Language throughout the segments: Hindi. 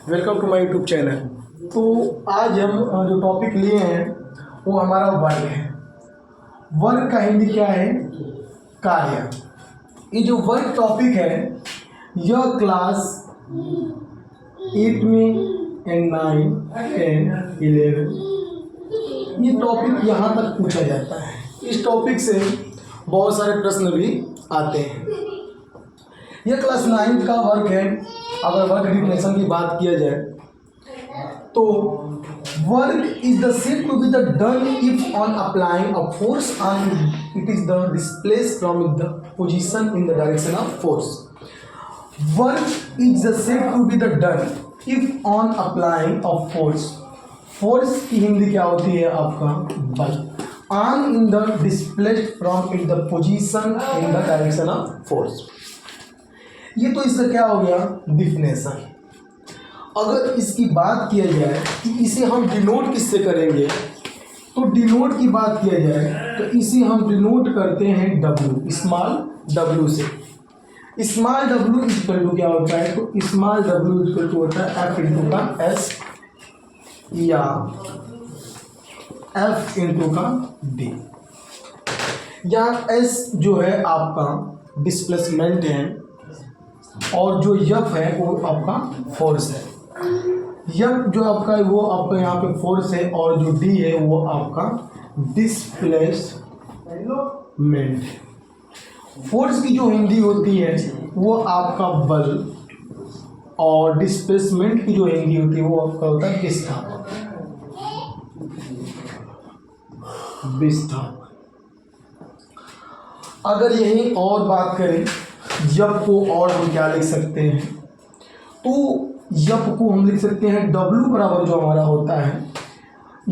Welcome to my YouTube channel. तो आज हम जो टॉपिक लिए हैं वो हमारा वर्ग है। वर्ग का हिंदी क्या है? कार्य। ये जो वर्ग टॉपिक है यह क्लास 8 में एंड 9, 10, 11 ये टॉपिक यहाँ तक पूछा जाता है। इस टॉपिक से बहुत सारे प्रश्न भी आते हैं। यह क्लास 9 का वर्क है। अगर वर्क डिफिनेशन की बात किया जाए तो work is the set to be the done if on applying a force on it is the displace from the position in the direction of force. Work is the set to be the done if on applying a force. Force की हिंदी क्या होती है? आपका बल। On in the displaced from in the position in the direction of force. ये तो इसका क्या हो गया? डिफिनेशन। अगर इसकी बात किया जाए कि इसे हम डिनोट किससे करेंगे, तो डिनोट की बात किया जाए तो इसे हम डिनोट करते हैं W, स्मॉल w से। स्मॉल w इक्वल टू क्या होता है? तो स्मॉल w इक्वल टू होता है F इंटू का S या F इंटू का D। या S जो है आपका डिस्प्लेसमेंट है और जो F है वो आपका फोर्स है। F जो आपका है वो आपका यहाँ पे फोर्स है और जो D है वो आपका डिस्प्लेसमेंट। फोर्स की जो हिंदी होती है वो आपका बल और डिस्प्लेसमेंट की जो हिंदी होती है वो आपका होता है विस्थापन। अगर यही और बात करें F को, और हम क्या लिख सकते हैं? तो F को हम लिख सकते हैं W बराबर जो हमारा होता है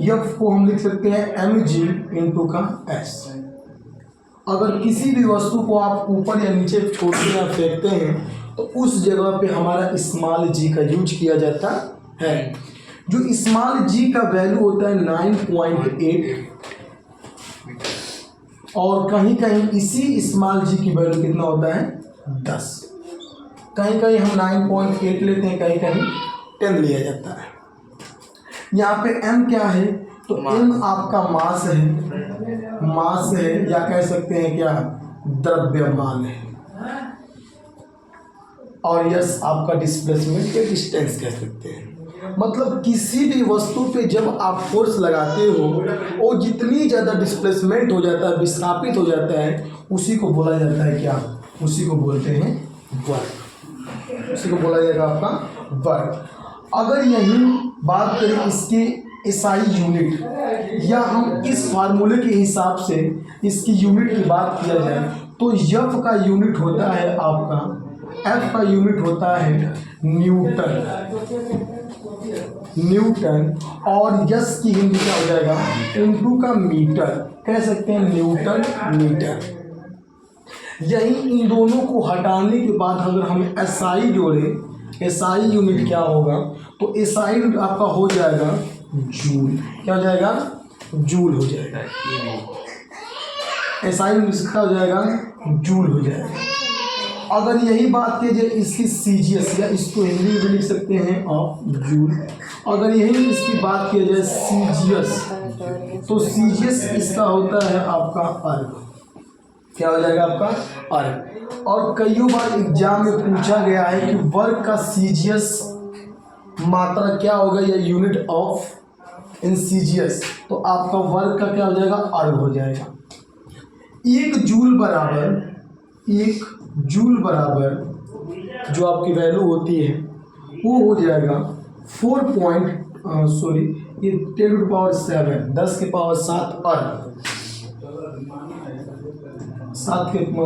F को हम लिख सकते हैं mg इंटू का S। अगर किसी भी वस्तु को आप ऊपर या नीचे छोड़ते या फेंकते हैं तो उस जगह पे हमारा स्मॉल g का यूज किया जाता है। जो स्मॉल g का वैल्यू होता है 9.8 और कहीं कहीं इसी स्मॉल g की वैल्यू कितना होता है? 10। कहीं कहीं हम 9.8 लेते हैं, कहीं कहीं 10 लिया जाता है। यहाँ पे m क्या है? तो m आपका मास है या कह सकते हैं क्या? द्रव्यमान है। और यस आपका डिस्प्लेसमेंट या डिस्टेंस कह सकते हैं। मतलब किसी भी वस्तु पे जब आप फोर्स लगाते हो और जितनी ज़्यादा डिस्प्लेसमेंट हो जाता है, विस्थापित हो जाता है, उसी को बोला जाता है क्या? उसी को बोलते हैं वर्क। उसी को बोला जाएगा आपका वर्क। अगर यही बात करें इसके एसआई यूनिट या हम इस फार्मूले के हिसाब से इसकी यूनिट की बात किया जाए तो F का यूनिट होता है आपका, F का यूनिट होता है न्यूटन और यस की हिंदी क्या हो जाएगा? इनटू का मीटर, कह सकते हैं न्यूटन मीटर। यही इन दोनों को हटाने के बाद अगर हम एसआई जोड़े, एसआई यूनिट क्या होगा? तो एसआई यूनिट आपका हो जाएगा जूल। क्या हो जाएगा? जूल हो जाएगा। एसआई यूनिट इसका हो जाएगा जूल हो जाएगा। अगर यही बात की जाए इसकी सीजीएस या इसको हिंदी में भी लिख सकते हैं ऑफ जूल। अगर यही इसकी बात की जाए सीजीएस तो सीजीएस इसका होता है आपका अर्ग। क्या हो जाएगा आपका? अर्ग। और कई बार एग्जाम में पूछा गया है कि वर्क का सीजीएस मात्रा क्या होगा या यूनिट ऑफ इन सीजीएस, तो आपका वर्क का क्या हो जाएगा? अर्ग हो जाएगा। एक जूल बराबर जो आपकी वैल्यू होती है वो हो जाएगा 10 के पावर 7 अर्ग,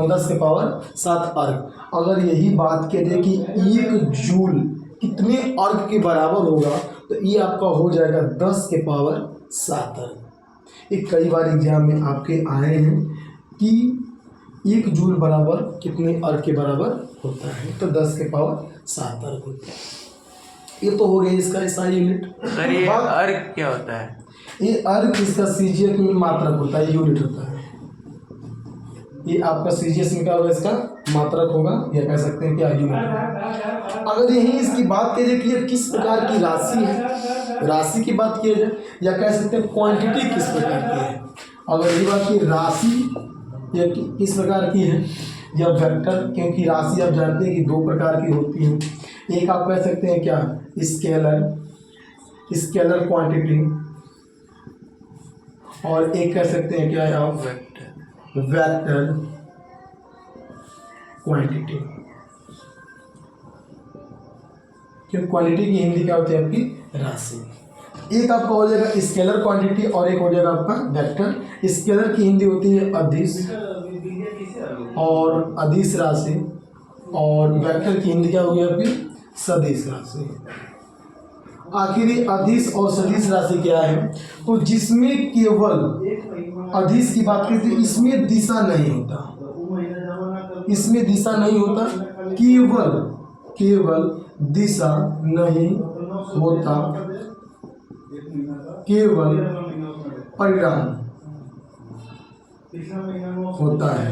10 के पावर 7 अर्ग। अगर यही बात की जाए कि एक जूल कितने अर्ग के बराबर होगा तो ये आपका हो जाएगा 10 के पावर 7 अर्ग। ये कई बार एग्जाम में आपके आए हैं कि एक जूल बराबर कितने अर्ग के बराबर होता है? तो 10 के पावर 7 अर्ग होता है। ये तो हो गया इसका एसआई यूनिट। सर ये अर्ग क्या होता है? ये अर्ग इसका सीजीएस में मात्रक होता है, यूनिट होता है। ये आपका सीजीएस में क्या होगा? इसका मात्रक होगा या कह सकते हैं क्या? यूनिट। अगर यही इसकी बात की जाए कि ये किस प्रकार की राशि है, राशि की बात की जाए, या कह सकते हैं क्वांटिटी किस प्रकार की है। अगर ये बात की राशि या किस प्रकार की है या वेक्टर, क्योंकि राशि आप जानते हैं कि दो प्रकार की होती है। एक आप कह सकते हैं क्या, स्केलर क्वांटिटी, और एक कह सकते हैं क्या आप वेक्टर क्वांटिटी। क्योंकि क्वांटिटी की हिंदी क्या होती है आपकी, राशि। एक आपका हो जाएगा स्केलर क्वांटिटी और एक हो जाएगा आपका वेक्टर। स्केलर की हिंदी होती है अदिश और अदिश राशि, और वेक्टर की हिंदी क्या होगी आपकी, सदिश राशि। आखिर ये अदिश और सदिश राशि क्या है, तो जिसमें केवल अदिश की बात करते हैं, इसमें दिशा नहीं होता, इसमें दिशा नहीं होता, केवल दिशा नहीं होता, केवल परिणाम होता है।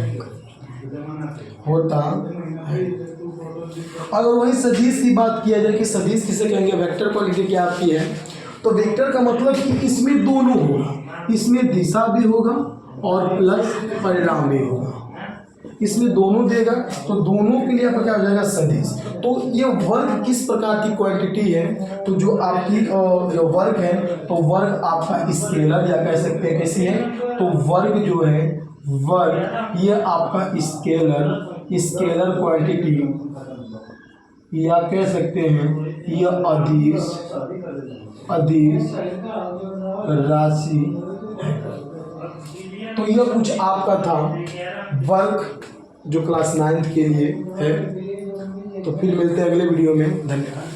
अगर वही सदिश की बात किया जाए कि सदिश किसे कहेंगे, वेक्टर क्वांटिटी क्या आपकी है, तो वेक्टर का मतलब कि इसमें दोनों होगा, इसमें दिशा भी होगा और प्लस परिणाम भी होगा, इसमें दोनों देगा, तो दोनों के लिए आपका क्या हो जाएगा, सदिश। तो ये वर्ग किस प्रकार की क्वांटिटी है, तो जो आपकी जो वर्ग है, तो वर्ग आपका स्केलर, या कह सकते हैं कैसी है, तो वर्ग जो है, वर्ग ये आपका स्केलर क्वांटिटी, या कह सकते हैं ये अदिश राशि है। तो यह कुछ आपका था वर्क जो क्लास 9 के लिए है। तो फिर मिलते हैं अगले वीडियो में, धन्यवाद।